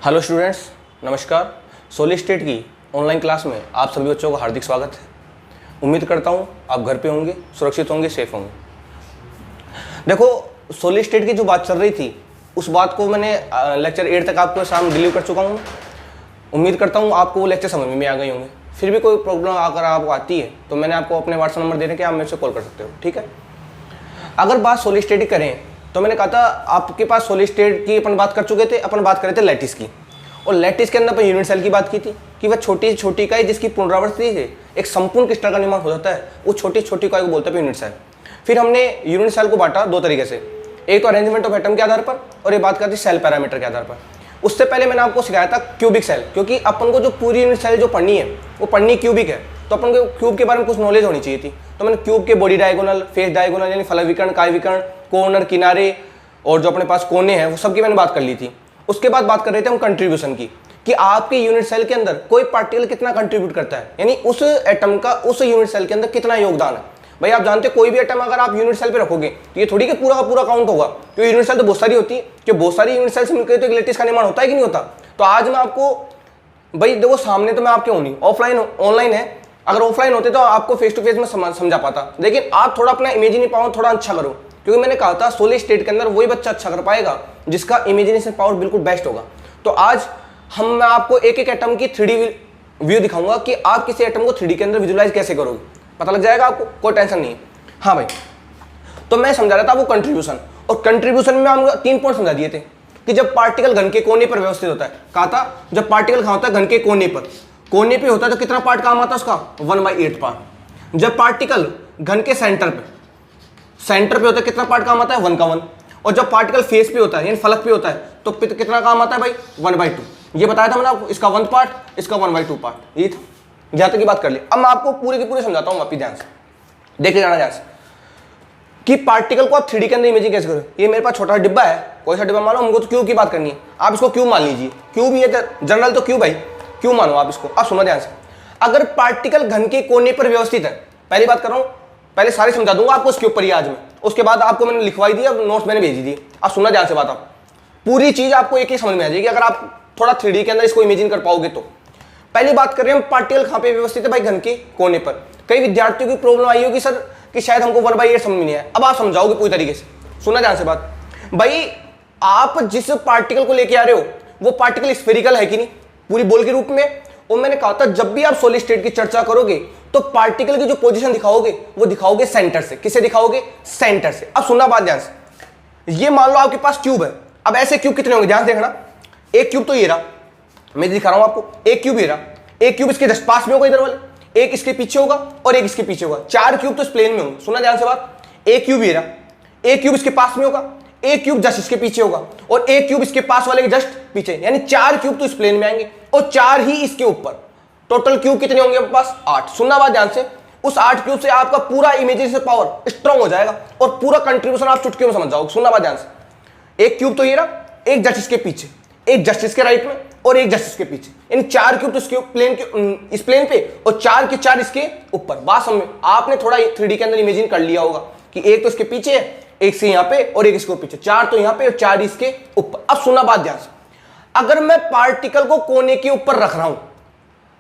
Hello students, नमस्कार। Solid state की online class में आप सभी बच्चों का हार्दिक स्वागत है। उम्मीद करता हूँ आप घर पे होंगे, सुरक्षित होंगे, सेफ होंगे। देखो, सोलिड स्टेट की जो बात चल रही थी उस बात को मैंने लेक्चर 8 तक आपको सामने डिलीवर कर चुका हूँ। उम्मीद करता हूँ आपको वो लेक्चर समझ में आ गए होंगे। फिर भी कोई प्रॉब्लम अगर आपको आती है तो मैंने आपको अपने व्हाट्सएप नंबर दे रहे कि आप मेरे से कॉल कर सकते हो, ठीक है। अगर बात सोलिड स्टेट की करें तो मैंने कहा था आपके पास सोलिड स्टेट की अपन बात कर चुके थे, अपन बात कर रहे थे लैटिस की। और लैटिस के अंदर अपन यूनिट सेल की बात की थी कि वह छोटी से छोटी इकाई जिसकी पुनरावृत्ति से एक संपूर्ण क्रिस्टल का निर्माण हो जाता है, वो छोटी छोटी इकाई को बोलते हैं यूनिट सेल। फिर हमने यूनिट सेल को बांटा दो तरीके से, एक तो अरेंजमेंट ऑफ एटम के आधार पर और ये बात करती सेल पैरामीटर के आधार पर। उससे पहले मैंने आपको सिखाया था क्यूबिक सेल, क्योंकि अपन को जो पूरी यूनिट सेल जो पढ़नी है वो पढ़नी क्यूबिक है, तो अपन को क्यूब के बारे में कुछ नॉलेज होनी चाहिए थी। तो मैंने क्यूब के बॉडी डायगोनल, फेस डायगोनल यानी फलक विकर्ण, काय विकर्ण, कॉर्नर, किनारे और जो अपने पास कोने हैं वो सब की मैंने बात कर ली थी। उसके बाद बात कर रहे थे हम कंट्रीब्यूशन की, कि आपके यूनिट सेल के अंदर कोई पार्टिकल कितना कंट्रीब्यूट करता है, यानी उस एटम का उस यूनिट सेल के अंदर कितना योगदान है। भाई आप जानते हो कोई भी एटम अगर आप यूनिट सेल पे रखोगे तो ये थोड़ी कि पूरा का पूरा काउंट होगा, क्योंकि यूनिट सेल तो बहुत सारी होती है, जो बहुत सारी यूनिट सेल से मिलकर तो एक लैटिस का निर्माण होता है कि नहीं होता। तो आज मैं आपको, भाई देखो सामने तो मैं आपके होनी ऑफलाइन ऑनलाइन है, अगर ऑफलाइन होते तो आपको फेस टू फेस में समझा पाता, लेकिन आप थोड़ा अपना इमेजिनेशन पावर थोड़ा अच्छा करो, क्योंकि मैंने कहा था सोलिड स्टेट के अंदर वही बच्चा अच्छा कर पाएगा जिसका इमेजिनेशन पावर बिल्कुल बेस्ट होगा। तो आज मैं आपको एक एक एटम की 3D व्यू दिखाऊंगा कि आप किसी एटम को 3D के अंदर विजुलाइज कैसे करोगे, पता लग जाएगा आपको, कोई टेंशन नहीं है। हाँ भाई, तो मैं समझा रहा था वो कंट्रीब्यूशन, और कंट्रीब्यूशन में हम 3 पॉइंट समझा दिए थे कि जब पार्टिकल घन के कोने पर व्यवस्थित होता है, कहा था जब पार्टिकल कहाँ होता है, घन के कोने पे होता है, तो कितना पार्ट काम आता है उसका, 1/8 पार्ट। जब पार्टिकल घन के सेंटर पे होता है, कितना पार्ट काम आता है, 1 का 1। और जब पार्टिकल फेस पे होता है यानी फलक पे होता है तो कितना काम आता है भाई, 1/2। ये बताया था मैंने आपको, इसका 1 पार्ट, इसका 1/2 पार्ट, ये था। जहां तक की बात कर ली। अब मैं आपको पूरे की पूरे समझाता हूँ, वापिस ध्यान से देखे जाना, ध्यान से, कि पार्टिकल को आप 3D के अंदर इमेजिंग कैसे करो। ये मेरे पास छोटा डिब्बा है, कोई सा डिब्बा मानो, हमको तो क्यूब की बात करनी है, आप इसको क्यूब मान लीजिए। क्यूब ये जनरल तो क्यूब है, क्यूब मानो आप इसको। अब सुनो ध्यान से, अगर पार्टिकल घन के कोने पर व्यवस्थित है, पहली बात कर रहा हूँ, पहले सारे समझा दूंगा आपको उसके ऊपर ही आज में, उसके बाद आपको मैंने लिखवाई दी, अब नोट्स मैंने भेज दी। अब सुनना ध्यान से बात, आप पूरी चीज आपको एक ही समझ में आ जाएगी अगर आप थोड़ा 3D के अंदर इसको इमेजिन कर पाओगे तो। पहली बात कर रहे हैं हम, पार्टिकल कहाँ पे व्यवस्थित है भाई, घन के कोने पर। कई विद्यार्थियों की प्रॉब्लम आई होगी सर कि शायद हमको 1/8 समझ में नहीं आया, अब आप समझाओगे पूरी तरीके से। सुनना ध्यान से बात, भाई आप जिस पार्टिकल को लेके आ रहे हो वो पार्टिकल स्फेरिकल है कि नहीं, पूरी बॉल के रूप में। और मैंने कहा था जब भी आप सॉलिड स्टेट की चर्चा करोगे तो पार्टिकल की जो पोजीशन दिखाओगे वो दिखाओगे सेंटर से। किसे दिखाओगे, सेंटर से। अब सुनना बात ध्यान से, ये मान लो आपके पास क्यूब है। अब ऐसे क्यूब कितने होंगे, ध्यान से देखना। एक क्यूब तो ये रहा, मैं दिखा रहा हूं आपको, एक क्यूब ये रहा, एक क्यूब इसके जस्ट पास में होगा इधर वाले, एक इसके पीछे होगा और एक इसके पीछे होगा। 4 क्यूब तो इस प्लेन में होंगे। सुना ध्यान से बात, एक क्यूब ये रहा, एक क्यूब इसके पास में होगा, एक क्यूब जस्ट इसके पीछे होगा और एक क्यूब इसके पास वाले के जस्ट पीछे, यानी 4 क्यूब तो इस प्लेन में आएंगे और 4 ही इसके ऊपर। टोटल क्यूब कितने होंगे आपके पास, 8। सुनना बात ध्यान से, उस 8 क्यूब से आपका पूरा इमेजिनेशन पावर स्ट्रांग हो जाएगा और पूरा कंट्रीब्यूशन आप चुटकियों में समझ जाओगे। सुनना बात ध्यान से, एक क्यूब तो ये रहा, एक जस्ट इसके पीछे, एक जस्ट इसके राइट में और एक जस्ट इसके पीछे, यानी 4 क्यूब तो इसके प्लेन के इस प्लेन पे और 4 के 4 इसके ऊपर। बात समझ, आपने थोड़ा 3D के अंदर इमेजिन कर लिया होगा कि एक तो इसके पीछे है, एक से यहाँ पे और एक इसके पीछे, 4 तो यहाँ पे और 4 इसके ऊपर। अब सुनना बात ध्यान से, अगर मैं पार्टिकल को कोने के ऊपर रख रहा हूं,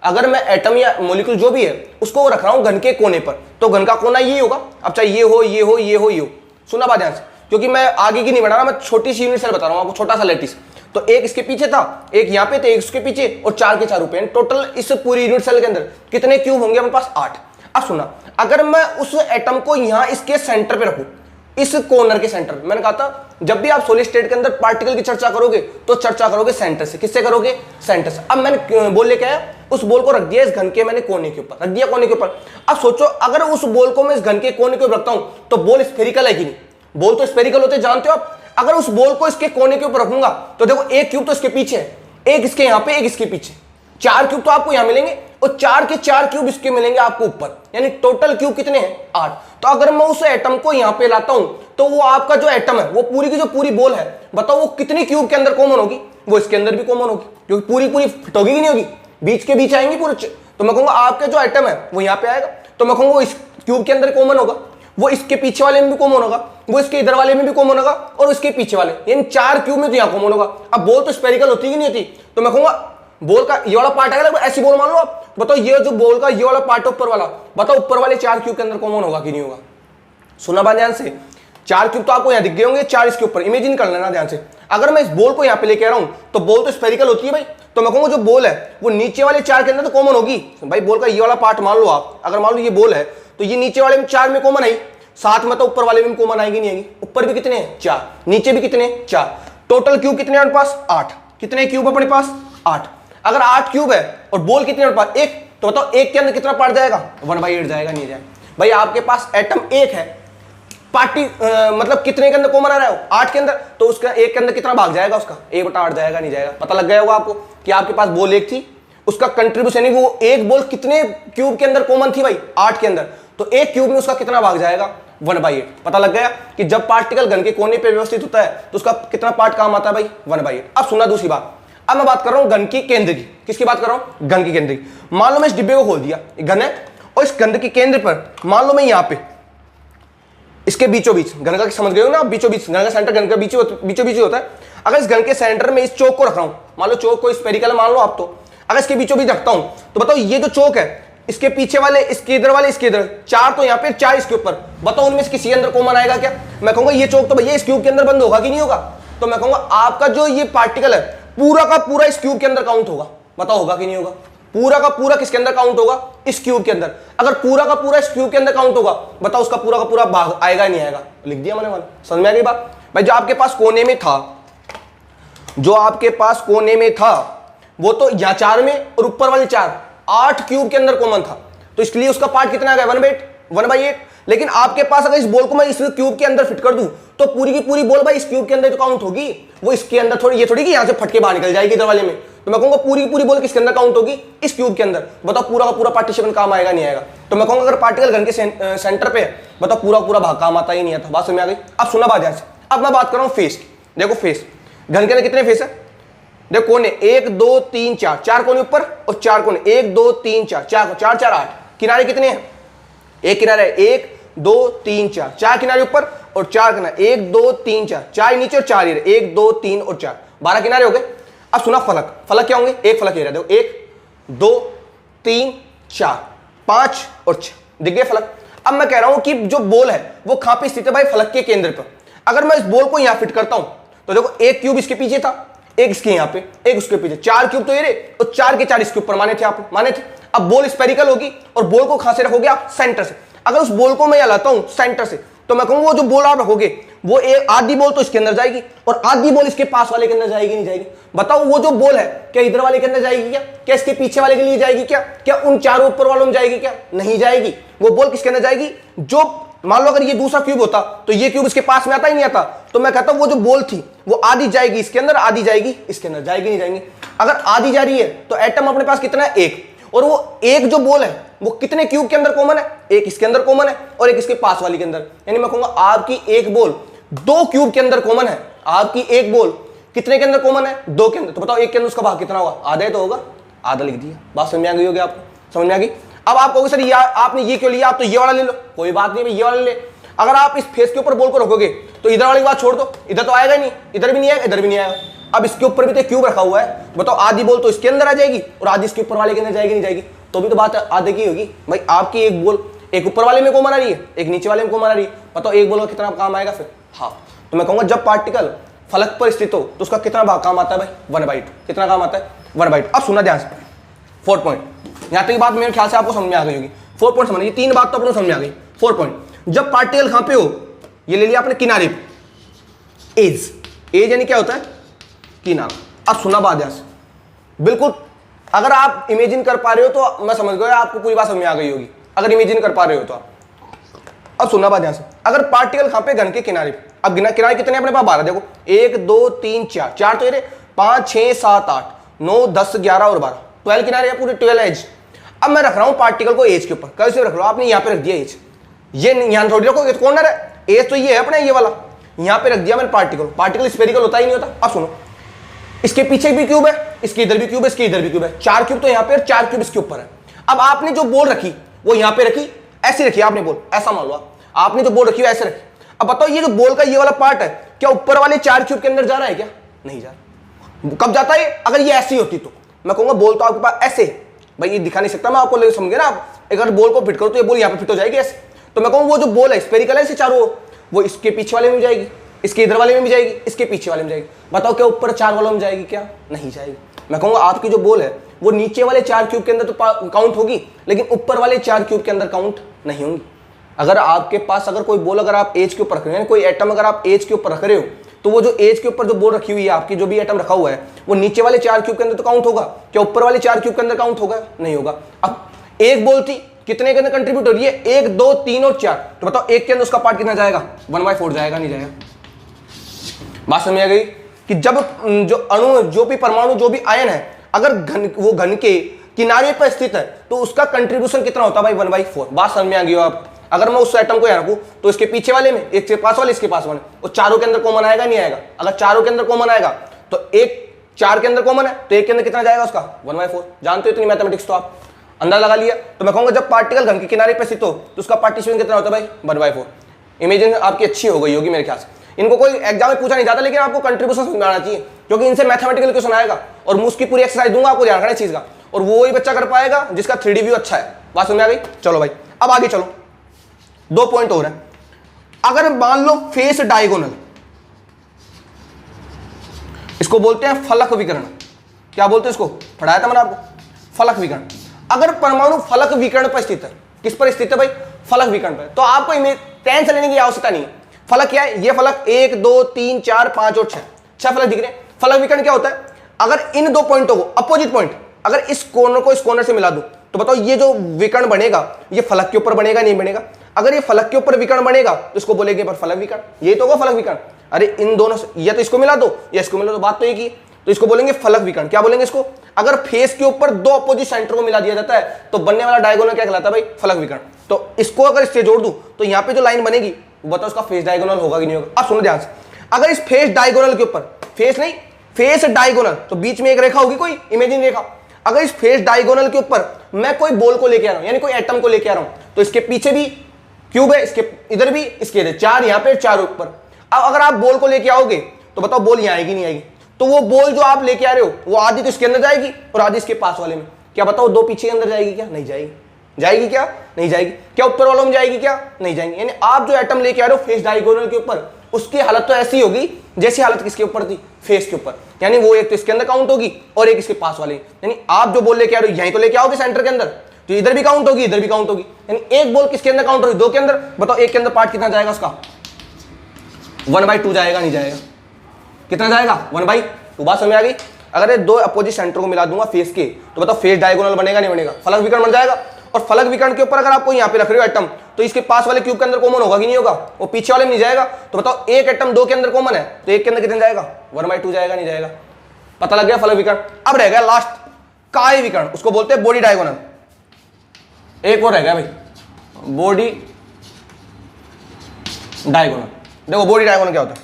अगर मैं एटम या मॉलिक्यूल जो भी है उसको रख रहा हूं घन के कोने पर, तो घन का कोना ये होगा। अब चाहे ये हो, ये हो, ये हो, ये हो। सुना बात ध्यान से, क्योंकि मैं आगे की नहीं बढ़ा रहा, मैं छोटी सी यूनिट सेल बता रहा हूं आपको, छोटा सा लैटिस। तो एक इसके पीछे था, एक यहाँ पे थे, एक इसके पीछे और 4 के 4 ऊपर। टोटल इस पूरी यूनिट सेल के अंदर कितने क्यूब होंगे हमारे पास, 8। अब सुना, अगर मैं उस एटम को यहाँ इसके सेंटर पे रखूं, इस कॉर्नर के सेंटर, मैंने कहा था जब भी आप सॉलिड स्टेट के अंदर पार्टिकल की चर्चा करोगे तो चर्चा करोगे सेंटर से। किससे करोगे, सेंटर से। अब मैंने बोल लेके आया, उस बॉल को रख दिया इस घन के मैंने कोने के ऊपर, रख दिया कोने के ऊपर। अब सोचो, अगर उस बॉल को मैं इस घन के कोने के ऊपर रखता हूं तो बॉल स्फेरिकल है कि नहीं, बॉल तो स्फेरिकल होते जानते हो आप। अगर उस बॉल को इसके कोने के ऊपर रखूंगा तो देखो एक क्यूब तो इसके पीछे है, एक इसके यहाँ पे, एक इसके पीछे, 4 क्यूब तो आपको यहां मिलेंगे और 4 के 4 क्यूब इसके मिलेंगे आपको ऊपर, यानी टोटल क्यूब कितने हैं, 8। तो अगर मैं उस एटम को यहां पे लाता हूं तो वो आपका जो एटम है, वो पूरी की जो पूरी बॉल है, बताओ वो कितनी क्यूब के अंदर कॉमन होगी, वो इसके अंदर भी कॉमन होगी, क्योंकि पूरी पूरी फिट होगी कि नहीं होगी, बीच के बीच आएंगी पूरे। तो मैं कहूंगा आपका जो एटम है वो यहाँ पे आएगा, तो मैं कहूंगा वो इस क्यूब के अंदर कॉमन होगा, वो इसके पीछे वाले में भी कॉमन होगा वो इसके इधर वाले में भी कॉमन होगा और इसके पीछे वाले, यानी 4 क्यूब में तो यहाँ कॉमन होगा। अब बॉल तो स्फेरिकल होती कि नहीं होती, तो मैं कहूंगा बॉल का ये वाला पार्ट आएगा, ऐसी बॉल मान लो आप, बताओ ये जो बॉल का ये वाला पार्ट ऊपर वाला, बताओ ऊपर वाले 4 क्यूब के अंदर कॉमन होगा कि नहीं होगा। सुना बात ध्यान से, 4 क्यूब तो आपको यहाँ दिख गए होंगे, 4 इसके ऊपर, इमेजिन कर लेना ध्यान से। अगर मैं इस बॉल को यहाँ पे लेके आ रहा हूं तो बॉल तो स्फेरिकल होती है भाई, तो मैं कहूंगा जो बॉल है वो नीचे वाले 4 के अंदर तो कॉमन होगी भाई। बॉल का ये वाला पार्ट मान लो आप, अगर मान लो ये बॉल है तो ये नीचे वाले में 4 में कॉमन आई, साथ में तो ऊपर वाले में कॉमन आएगी नहीं आएगी। ऊपर भी कितने हैं 4, नीचे भी कितने 4, टोटल क्यूब कितने अपने पास 8। कितने क्यूब अपने पास 8। अगर 8 क्यूब है और बॉल कितने अपने पास 1, तो बताओ 1 के अंदर कितना पार्ट जाएगा 1/8 जाएगा, नहीं जाएगा भाई। आपके पास एटम 1 है, पार्टी मतलब कितने के अंदर कॉमन आ रहा है 8 के अंदर, तो उसका 1 के अंदर कितना भाग जाएगा, उसका 1/8 जाएगा, नहीं जाएगा। पता लग गया होगा आपको कि आपके पास बॉल 1 थी, उसका कंट्रीब्यूशन यानी वो एक बॉल कितने क्यूब के अंदर कॉमन थी भाई 8 के अंदर, तो 1 क्यूब में उसका कितना भाग जाएगा 1/8। पता लग गया कि जब पार्टिकल घन के कोने पे व्यवस्थित होता है तो उसका कितना पार्ट काम आता है भाई 1/8। अब सुना दूसरी बात, अब मैं बात कर रहा हूं घन की केंद्र की। किसकी बात कर रहा हूं, घन की केंद्र की। मान लो मैं इस डिब्बे को खोल दिया, घन है, और इस घन के केंद्र पर मान लो मैं यहां पे इसके बीचों बीच, घन का समझ गए हो ना, बीचों बीच, घन का सेंटर घन का बीचों बीच होता है। अगर इस घन के सेंटर में इस चौक को रख रहा हूं, मान लो चौक को स्फेरिकल मान लो आप, तो अगर इसके बीचों बीच रखता हूं तो बताओ ये जो चौक है इसके पीछे वाले, इसके इधर वाले, इसके इधर 4, तो यहाँ पे 4 इसके ऊपर, बताओ उनमें से किसी अंदर कॉमन आएगा क्या। मैं कहूंगा ये चौक तो भैया इस क्यूब के अंदर बंद होगा कि नहीं होगा, तो मैं कहूंगा आपका जो ये पार्टिकल है पूरा का पूरा इस क्यूब के अंदर काउंट होगा। बताओ होगा कि नहीं होगा, पूरा का पूरा किसके अंदर काउंट होगा, इस क्यूब के अंदर। अगर पूरा का पूरा इस क्यूब के अंदर काउंट होगा, बताओ उसका पूरा का पूरा भाग आएगा नहीं आएगा। लिख दिया मैंने, समझ में आ गई बात भाई। जो आपके पास कोने में था, जो आपके पास कोने में था वो तो यहाँ 4 में, और ऊपर वाले 4 8 क्यूब के अंदर कॉमन था, तो इसलिए उसका पार्ट कितना आ गया 1/8। लेकिन आपके पास अगर इस बॉल को मैं इस क्यूब के अंदर फिट कर दूं तो पूरी की पूरी बॉल भाई इस क्यूब के अंदर तो काउंट होगी, वो इसके अंदर थोड़ी, ये थोड़ी कि यहां से फटके बाहर निकल जाएगी इधर वाले में। तो मैं कहूंगा पूरी की पूरी बॉल किसके अंदर काउंट होगी, इस क्यूब के अंदर। बताओ पूरा का पूरा पार्टीशन काम आएगा नहीं आएगा। तो मैं कहूंगा अगर पार्टिकल घन के सेंटर पे है, बताओ पूरा पूरा भाग काम आता ही नहीं आता। बात समझ में आ गई। अब सुना बात ध्यान से, अब मैं बात कर रहा हूं फेस की। देखो फेस, घन के अंदर कितने फेस है, देखो कोने 1 2 3 4, 4 कोने ऊपर और 4 कोने, 1 2 3 4, 4 4 4 8। किनारे कितने हैं, एक किनारे 1 2 3 4, 4 किनारे ऊपर और 4 किनारे, 1 2 3 4, 4 नीचे और 4 इधर, 1 2 3 और 4, 12 किनारे हो गए। अब सुना फलक, फलक क्या होंगे, एक फलक ये रहा, देखो 1 2 3 4 5 और 6, दिख गए फलक। अब मैं कह रहा हूं कि जो बॉल है वो कहां पे स्थित है भाई, फलक के केंद्र पर। अगर मैं इस बॉल को यहां फिट करता हूं तो देखो एक क्यूब इसके पीछे था, एक इसके यहां पे, एक उसके पीछे, 4 क्यूब तो ये रहे और 4 के 4 इसके ऊपर माने थे आप, माने थे। अब बॉल स्फेरिकल होगी और बॉल को कहां से रखोगे आप, सेंटर से। अगर उस बॉल को मैं यहां लाता हूं सेंटर से, तो मैं कहूंगा वो जो बॉल आप रखोगे वो एक आधी बॉल तो इसके अंदर जाएगी और आधी बॉल इसके पास वाले के अंदर जाएगी, नहीं जाएगी। बताओ वो जो बॉल है क्या इधर वाले के अंदर जाएगी क्या, क्या इसके पीछे वाले के लिए जाएगी क्या, क्या उन 4 ऊपर वालों में जाएगी क्या, नहीं जाएगी। वो बॉल किसके अंदर जाएगी, जो मान लो अगर ये दूसरा क्यूब होता तो ये क्यूब इसके पास में आता ही नहीं आता, तो मैं कहता हूं वो जो बॉल थी वो आधी जाएगी इसके अंदर, आधी जाएगी इसके अंदर, जाएगी नहीं जाएंगे। अगर आधी जा रही है तो एटम अपने पास कितना है, 1, और वो एक जो बॉल है वो कितने क्यूब के अंदर कॉमन है, एक इसके अंदर कॉमन है और एक इसके पास वाली के अंदर। यानी मैं कहूंगा आपकी एक बॉल 2 क्यूब के अंदर कॉमन है, आपकी एक बॉल कितने के अंदर कॉमन है, 2 के अंदर। तो बताओ एक के अंदर उसका भाग कितना होगा, आधा ही तो होगा, आधा लिख दिया। बात समझ में आ गई होगी आपको, समझ में आ गई। अब आप कहोगे सर ये आपने ये क्यों लिया, आप तो ये वाला ले लो, कोई बात नहीं, ये वाला ले। अगर आप इस फेस के ऊपर बॉल को रखोगे तो इधर वाली बात छोड़ दो, इधर तो आएगा नहीं, इधर भी नहीं आएगा, इधर भी नहीं आएगा। अब इसके ऊपर भी तो क्यूब रखा हुआ है, बताओ आधी बॉल तो इसके अंदर आ जाएगी और आधी इसके ऊपर वाले के अंदर जाएगी, नहीं जाएगी, तो भी तो बात आधे की होगी भाई। आपकी एक बॉल एक ऊपर वाले में कॉमन आ रही है, एक नीचे वाले में कॉमन आ रही है, बताओ एक बॉल का कितना काम आएगा फिर, हाफ। तो मैं कहूंगा जब पार्टिकल फलक पर स्थित हो तो उसका कितना भाग काम आता है भाई, 1/2। कितना काम आता है, 1/2। अब सुना ध्यान से, 4 पॉइंट, यहां तक बात मेरे ख्याल से आपको समझ में आ गई होगी। 4 पॉइंट समझिए, 3 बात तो अपने समझ में आ गई। 4 पॉइंट, जब पार्टिकल कहां पे हो, ये ले लिया आपने किनारे पे, एज, एज यानी क्या होता है, किनारा। अब सुना बात ध्यान से, बिल्कुल अगर आप इमेजिन कर पा रहे हो तो मैं समझ गया आपको पूरी बात समझ में आ गई होगी, अगर इमेजिन कर पा रहे हो तो आप। अब सुनना बात ध्यान से, अगर पार्टिकल कहां पे, घन के किनारे पे। अब किनारे कितने अपने पास, 12, देखो 1 2 3 4, 4 तो ये 5 6 7 8 9 10 11 और 12, 12 किनारे है, पूरे 12 एज। अब मैं रख रहा हूं पार्टिकल को एज के ऊपर, कैसे रख लो आपने, यहां पे रख दिया एज, ये यहां थोड़ी रखो, ये कॉर्नर है, एज तो ये है अपने, ये वाला यहां पे रख दिया मैंने पार्टिकल। पार्टिकल स्फेरिकल होता ही नहीं होता। अब सुनो, इसके पीछे भी क्यूब है, इसके इधर भी क्यूब है, इसके इधर भी क्यूब है, 4 क्यूब तो यहां पे और 4 क्यूब इसके ऊपर है। अब आपने जो बॉल रखी वो यहां पे रखी, ऐसे रखी आपने बॉल, ऐसा मान लो आपने जो बॉल रखी है ऐसे रखी। अब बताओ ये जो बॉल का ये वाला पार्ट है क्या ऊपर वाले 4 क्यूब के अंदर जा रहा है क्या? नहीं जा रहा। कब जाता है? अगर ये ऐसी होती तो मैं कहूंगा बॉल तो आपके पास ऐसे भाई, ये दिखा नहीं सकता मैं आपको, लेकिन समझे ना आप। अगर बॉल को फिट करो तो ये बॉल यहाँ पे फिट हो जाएगी ऐसे, तो मैं कहूँगा वो जो बॉल है स्फेरिकल है इसे चारों, वो इसके पीछे वाले में भी जाएगी, इसके इधर वाले में भी जाएगी, इसके पीछे वाले में जाएगी। बताओ क्या ऊपर 4 वालों में जाएगी क्या? नहीं जाएगी। मैं कहूँगा आपकी जो बॉल है वो नीचे वाले 4 क्यूब के अंदर तो काउंट होगी, लेकिन ऊपर वाले 4 क्यूब के अंदर काउंट नहीं होंगी। अगर आपके पास अगर कोई बॉल अगर आप एज के ऊपर रख रहे हो, कोई एटम अगर आप एज के ऊपर रख रहे हो, तो वो जो एज के ऊपर जो बॉल रखी हुई है आपकी, जो भी एटम रखा हुआ है, वो नीचे वाले 4 क्यूब के अंदर तो काउंट होगा क्या? ऊपर वाले 4 क्यूब के अंदर काउंट होगा? नहीं होगा। अब एक बॉल थी, कितने के अंदर कंट्रीब्यूट हो रही है? 1 2 3 और 4, तो बताओ एक के अंदर उसका पार्ट कितना जाएगा? 1/4 जाएगा, नहीं जाएगा? बात समझ आ गई कि जब जो अणु, जो भी परमाणु, जो भी आयन है, अगर वो घन के किनारे पर स्थित है तो उसका कंट्रीब्यूशन कितना होता है भाई? 1/4। बात समझ में आ गई हो आप? अगर मैं उस एटम को यहाँ रखूं तो इसके पीछे वाले में, एक के पास वाले, इसके पास वाले, और चारों के अंदर कॉमन आएगा नहीं आएगा? अगर चारों के अंदर कॉमन आएगा तो एक 4 के अंदर कॉमन है तो एक के अंदर कितना जाएगा उसका? 1/4। जानते हो इतनी मैथमेटिक्स तो आप अंदर लगा लिया। तो मैं कहूंगा जब पार्टिकल घन के किनारे पर स्थित हो तो उसका पार्टीशन कितना होता है भाई? 1/4। इमेजिन आपकी अच्छी हो गई होगी मेरे ख्याल से। इनको कोई एग्जाम में पूछा नहीं जाता, लेकिन आपको कंट्रीब्यूशन समझ में आना चाहिए, क्योंकि इनसे मैथमेटिकल क्वेश्चन आएगा और मैं उसकी पूरी एक्सरसाइज दूंगा आपको, ध्यान रखना इस चीज का, और वो ही बच्चा कर पाएगा जिसका 3D व्यू अच्छा है। बात समझ में आ गई? चलो भाई अब आगे चलो, 2 पॉइंट और है। अगर मान लो फेस डायगोनल, इसको बोलते हैं फलक विकर्ण। क्या बोलते हैं इसको? पढ़ाया था मैंने आपको, फलक विकर्ण। अगर परमाणु फलक विकर्ण पर स्थित है, किस पर स्थित है भाई? फलक विकर्ण पर। तो आपको टेंशन लेने की आवश्यकता नहीं है। फलक क्या है? ये फलक 1 2 3 4 5 और 6 फलक दिख रहे हैं। फलक विकर्ण क्या होता है? अगर इन 2 पॉइंटों को, अपोजिट पॉइंट, अगर इस कॉर्नर को इस कॉर्नर से मिला दूं तो बताओ ये जो विकर्ण बनेगा ये फलक के ऊपर बनेगा नहीं बनेगा? अगर ये फलक के ऊपर विकर्ण बनेगा तो इसको बोलेंगे पर फलक विकर्ण। ये तो होगा फलक विकर्ण। अरे इन दोनों से, या तो इसको मिला दो या इसको मिला दो, बात तो एक ही, तो इसको बोलेंगे फलक विकर्ण। क्या बोलेंगे इसको? अगर फेस के ऊपर 2 अपोजिट सेंटर को मिला दिया जाता है तो बनने वाला डायगोनल क्या कहलाता है भाई? फलक विकर्ण। तो इसको अगर इससे जोड़ दूं तो यहाँ पे जो लाइन बनेगी वो बताओ उसका फेस डायगोनल होगा कि नहीं होगा? अब सुनो ध्यान से, अगर इस फेस डायगोनल के ऊपर, फेस नहीं फेस डायगोनल, तो बीच में एक रेखा होगी, कोई इमेजिन रेखा। अगर इस फेस डायगोनल के ऊपर मैं कोई बॉल को लेके आ रहा हूं, यानी कोई एटम को लेके आ रहा हूं, तो इसके पीछे भी क्यूब है, इसके इधर भी, इसके इधर, 4 यहां पे 4 ऊपर। अब अगर आप बॉल को लेके आओगे तो बताओ बॉल यहां आएगी नहीं आएगी? तो वो बॉल जो आप लेके आ रहे हो वो आधी तो इसके अंदर जाएगी और आधी इसके पास वाले में। क्या बताओ 2 पीछे के अंदर जाएगी क्या? नहीं जाएगी। जाएगी क्या? नहीं जाएगी। क्या ऊपर वालों में जाएगी क्या? नहीं जाएंगी। यानी आप जो एटम लेके आ रहे हो फेस डायगोनल के ऊपर, उसकी हालत तो ऐसी होगी जैसी हालत किसके ऊपर थी? फेस के ऊपर। यानी वो एक तो इसके अंदर काउंट होगी और एक इसके पास वाले। यानी आप जो बॉल लेके आ रहे हो यहीं तो लेके आओगे सेंटर के अंदर, तो इधर भी काउंट होगी इधर भी काउंट होगी। यानी एक बॉल किसके अंदर काउंट होगी? 2 के अंदर। बताओ एक के अंदर पार्ट कितना जाएगा उसका? 1/2 जाएगा, नहीं जाएगा? कितना जाएगा? 1/2। बात समझ आ गई? अगर ये 2 अपोजिट सेंटर को मिला दूंगा फेस के तो बताओ फेस डायगोनल बनेगा नहीं बनेगा? फलक विकर्ण बन जाएगा। और फलक विकर्ण के ऊपर अगर आपको यहाँ पे रख रहे हो एटम, तो इसके पास वाले क्यूब के अंदर कॉमन होगा कि नहीं होगा? वो पीछे वाले में नहीं जाएगा। तो बताओ एक एटम 2 के अंदर कॉमन है तो एक के अंदर कितना जाएगा? 1/2 जाएगा, नहीं जाएगा? पता लग गया फलक विकर्ण। अब रह गया लास्ट काय विकर्ण, उसको बोलते हैं बॉडी डायगोनल। एक और रह गया भाई बॉडी डायगोनल। देखो बॉडी डायगोनल क्या होता है,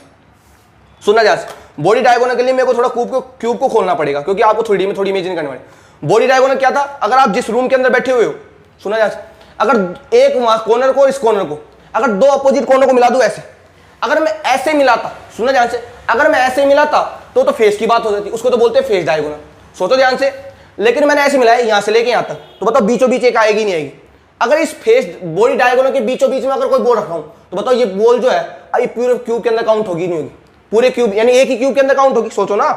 सुनना ध्यान से। बॉडी डायगोनल के लिए मेरे को थोड़ा क्यूब को खोलना पड़ेगा, क्योंकि आपको 3D में थोड़ी इमेजिन करने वाली। बॉडी डायगोनल क्या था? अगर आप जिस रूम के अंदर बैठे हुए हो, सुना ध्यान से, अगर एक कॉर्नर को इस कॉर्नर को, अगर 2 अपोजिट कॉर्नर को मिला दूं ऐसे, अगर मैं ऐसे मिलाता, सुना ध्यान से, अगर मैं ऐसे मिलाता तो फेस की बात हो जाती, उसको तो बोलते हैं फेस डायगोनल। सोचो ध्यान से, लेकिन मैंने ऐसे मिलाया यहां से लेके यहां तक, तो बताओ बीचों बीच एक आएगी नहीं आएगी? अगर इस फेस बॉडी डायगोनल के बीचों बीच में अगर कोई बॉल रखा हूं तो बताओ ये बॉल जो है ये पूरे क्यूब के अंदर काउंट होगी नहीं होगी? पूरे क्यूब, यानी एक ही क्यूब के अंदर काउंट होगी। सोचो ना,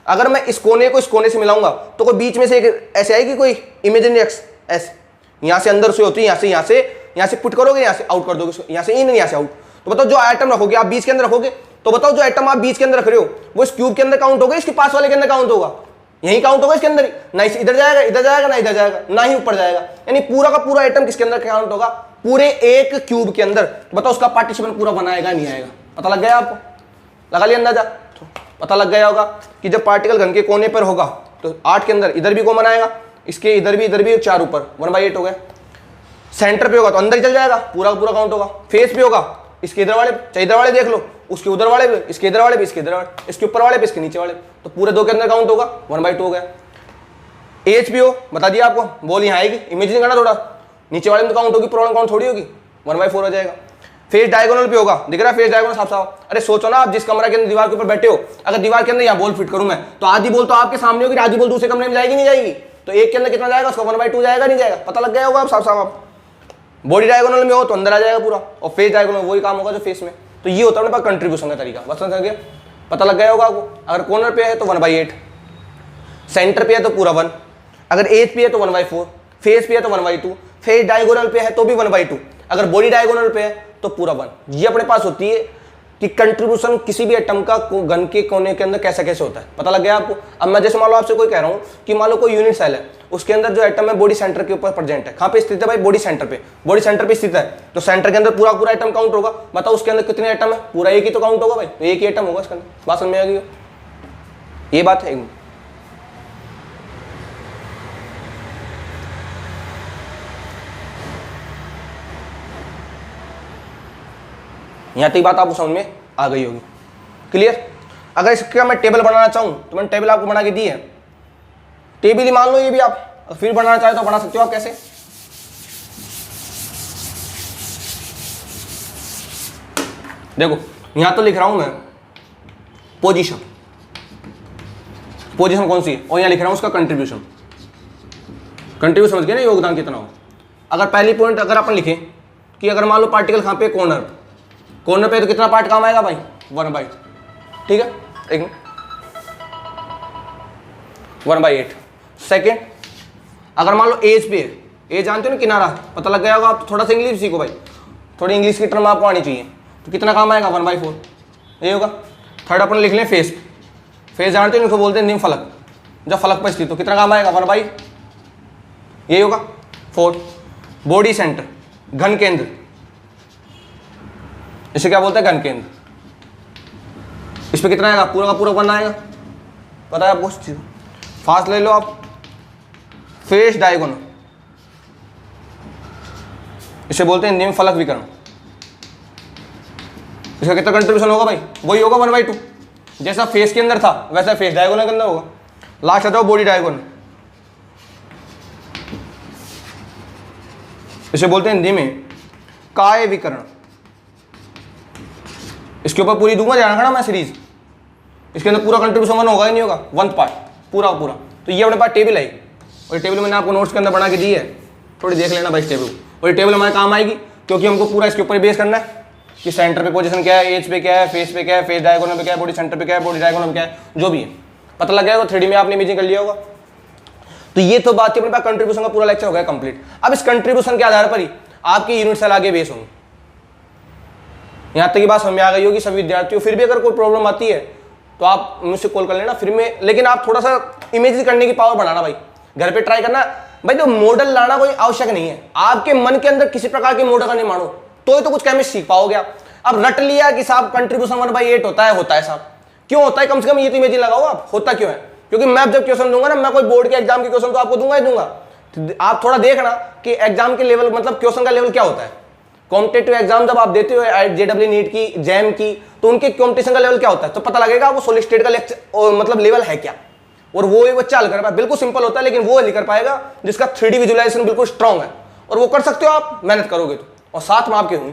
अगर मैं इस कोने को इस कोने से मिलाऊंगा तो कोई बीच में से एक ऐसे आएगी कोई इमेजिनरी एक्स, ऐसे यहां से अंदर से होती है, यहां से पुट करोगे, यहां से आउट कर दोगे, यहां से इन यहां से आउट। तो बताओ जो आइटम रखोगे आप बीच के अंदर रखोगे, तो बताओ जो आइटम आप बीच के अंदर रख रहे हो वो इस क्यूब के अंदर काउंट होगा, इसके पास वाले के अंदर काउंट होगा? यही काउंट होगा इसके अंदर ही, ना इधर जाएगा, इधर जाएगा, ना इधर जाएगा, ना ही ऊपर जाएगा। यानी पूरा का पूरा आइटम किसके अंदर काउंट होगा? पूरे एक क्यूब के अंदर। तो बताओ उसका पार्टिसिपेंट पूरा बनाएगा नहीं आएगा? पता लग गया आपको? लगा लिया अंदाजा? तो पता लग गया होगा कि जब पार्टिकल घन के कोने पर होगा तो 8 के अंदर इधर भी कॉमन आएगा, इसके इधर भी 4 ऊपर, 1/8 हो गया। सेंटर पे होगा तो अंदर ही चल जाएगा, पूरा पूरा काउंट होगा। फेस पे होगा, इसके इधर वाले, चाहे इधर वाले देख लो, उसके उधर वाले भी, इसके इधर वाले भी, इसके इधर वाले, इसके ऊपर वाले भी, इसके नीचे वाले, तो पूरे 2 के अंदर काउंट होगा, 1/2 हो गया। एच भी हो, बता दिया आपको, बॉल यहाँ आएगी, इमेजिन करना थोड़ा, नीचे वाले में तो काउंट होगी, प्रॉब्लम काउंट थोड़ी होगी, 1/4 हो जाएगा। फेस डायगोनल पे होगा, दिख रहा है फेस डायगोनल साफ साफ। अरे सोचो ना, आप जिस कमरा के अंदर दीवार के ऊपर बैठे हो, अगर दीवार के अंदर यहाँ बॉल फिट करूं मैं, तो आधी बॉल तो आपके सामने होगी, आधी बॉल दूसरे कमरे में जाएगी नहीं जाएगी, तो एक के अंदर कितना जाएगा, उसका 1/2 जाएगा नहीं जाएगा, पता लग गया होगा आप साफ साफ। आप बॉडी डायगोनल में हो तो अंदर आ जाएगा पूरा, और फेस डायगोनल वही काम होगा जो फेस में। तो ये होता है अपने पास कंट्रीब्यूशन का तरीका, बस समझ गया, पता लग गया होगा आपको। अगर कॉर्नर पे है तो 1/8, सेंटर पे है तो पूरा 1, अगर एज पे है तो 1/4, फेस पे है तो 1/2, फेस डायगोनल पे है तो भी 1/2, अगर बॉडी डायगोनल पे है तो पूरा 1। ये अपने पास होती है कि कंट्रीब्यूशन किसी भी एटम का घन के कोने के अंदर कैसे कैसे होता है, पता लग गया आपको। अब मैं जैसे मान लो आपसे कोई कह रहा हूँ कि मान लो कोई यूनिट सेल है, उसके अंदर जो एटम है बॉडी सेंटर के ऊपर प्रेजेंट है, कहाँ पे स्थित है भाई, बॉडी सेंटर पे, बॉडी सेंटर पे स्थित है, तो सेंटर के अंदर पूरा पूरा एटम काउंट होगा। बताओ उसके अंदर कितने एटम है, पूरा एक ही तो काउंट होगा भाई, तो एक ही एटम होगा इसके अंदर, बात समझ में आ गई, ये बात है। यहां तक बात आपको समझ में आ गई होगी, क्लियर। अगर इसका मैं टेबल बनाना चाहूं तो मैंने टेबल आपको बना के दी है, टेबल ही मान लो, ये भी आप फिर बनाना चाहे तो बना सकते हो आप। कैसे, देखो यहां तो लिख रहा हूं मैं पोजीशन, पोजीशन कौन सी है, और यहां लिख रहा हूं उसका कंट्रीब्यूशन। कंट्रीब्यूशन समझ गए ना, योगदान कितना हो। अगर पहली पॉइंट अगर अपन लिखें कि अगर मान लो पार्टिकल कहां पे, कॉर्नर, कॉर्नर पे तो कितना पार्ट काम आएगा भाई, 1/8, ठीक है, एक मिनट, 1/8। सेकेंड, अगर मान लो एज पे है, एज जानते हो ना, किनारा, पता लग गया होगा। आप थोड़ा सा इंग्लिश सीखो भाई, थोड़ी इंग्लिश की टर्म आपको आनी चाहिए, तो कितना काम आएगा, 1/4, ये होगा। थर्ड अपन लिख लें फेस, फेस जानते हो इनको बोलते हैं निम फलक, जब फलक पर स्थित तो कितना काम आएगा, 1/, ये होगा। फोर्थ, बॉडी सेंटर, घन केंद्र, इसे क्या बोलते हैं, घन केंद्र, इस पे कितना आएगा, पूरा का पूरा 1 आएगा, पता है आपको। फास्ट ले लो आप, फेस डायगोनल, इसे बोलते हैं निम फलक विकर्ण, इसका कितना कंट्रीब्यूशन होगा भाई, वही होगा 1/2, जैसा फेस के अंदर था वैसा फेस डायगोनल के अंदर होगा। लास्ट आता है बॉडी डायगोनल, इसे बोलते हैं निम काय विकर्ण, इसके ऊपर पूरी दूंगा, ध्यान रखना मैं सीरीज, इसके अंदर पूरा कंट्रीब्यूशन 1 होगा ही नहीं होगा, 1 पार्ट पूरा पूरा। तो ये अपने पास टेबल है, और टेबल मैंने आपको नोट्स के अंदर बना के दी है, थोड़ी देख लेना भाई इस टेबल, और ये टेबल हमारे काम आएगी, क्योंकि हमको पूरा इसके ऊपर बेस करना है कि सेंटर पे पोजीशन क्या है, एज पे क्या है, फेस पे क्या है, फेस डायगोनल पे क्या है, बॉडी सेंटर पे क्या है, बॉडी डायगोनल पे क्या है, जो भी है पता लग गया होगा, 3D में आपने इमेजिंग कर लिया होगा। तो ये तो बात थी अपने पास, कंट्रीब्यूशन का पूरा लेक्चर हो गया कंप्लीट। अब इस कंट्रीब्यूशन के आधार पर ही आपकी यूनिट सेल आगे बेस होंगे। यहाँ तक की बात समझ में आ गई होगी सभी विद्यार्थियों। फिर भी अगर कोई प्रॉब्लम आती है तो आप मुझसे कॉल कर लेना फिर में, लेकिन आप थोड़ा सा इमेजिन करने की पावर बढ़ाना भाई, घर पे ट्राई करना भाई। तो मॉडल लाना कोई आवश्यक नहीं है, आपके मन के अंदर किसी प्रकार के मॉडल का निर्माण हो तो ही तो कुछ केमिस्ट्री सीख पाओगे आप। अब रट लिया कि साहब कंट्रीब्यूशन 1/8 होता है साहब, क्यों होता है, कम से कम ये तो इमेजिन लगाओ आप, होता क्यों है। क्योंकि मैं जब क्वेश्चन दूंगा ना, मैं कोई बोर्ड के एग्जाम के क्वेश्चन तो आपको दूंगा ही दूंगा, तो आप थोड़ा देखना कि एग्जाम के लेवल, मतलब क्वेश्चन का लेवल क्या होता है। कॉम्पिटेटिव एग्जाम जब आप देते हो जेडब्ल्यू नीट की, जैम की, तो उनके कॉम्पिटिशन का लेवल क्या होता है, तो पता लगेगा आपको सॉलिड स्टेट का लेक्चर मतलब लेवल है क्या, और वो बच्चा हल कर पाए। बिल्कुल सिंपल होता है, लेकिन वो हल कर पाएगा जिसका 3D विजुअलाइजेशन बिल्कुल स्ट्रांग है, और वो कर सकते हो आप, मेहनत करोगे तो, और साथ में आपके होंगे।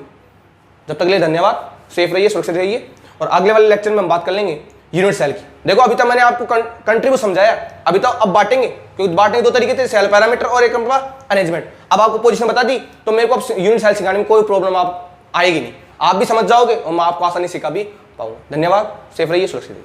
जब तक के लिए धन्यवाद, सेफ रहिए, सुरक्षित रहिए, और अगले वाले लेक्चर में हम बात कर लेंगे यूनिट सेल की। देखो अभी तक मैंने आपको कंट्रीब्यूट समझाया, अभी तो अब बांटेंगे, क्योंकि बांटने 2 तरीके थे, सेल पैरामीटर और एक अरेंजमेंट। अब आपको पोजीशन बता दी तो मेरे को अब यूनिट सेल सिखाने में कोई प्रॉब्लम आप आएगी नहीं, आप भी समझ जाओगे और मैं आपको आसानी सिखा भी पाऊंगा। धन्यवाद, सेफ रहिए, सुरक्षित रहिए।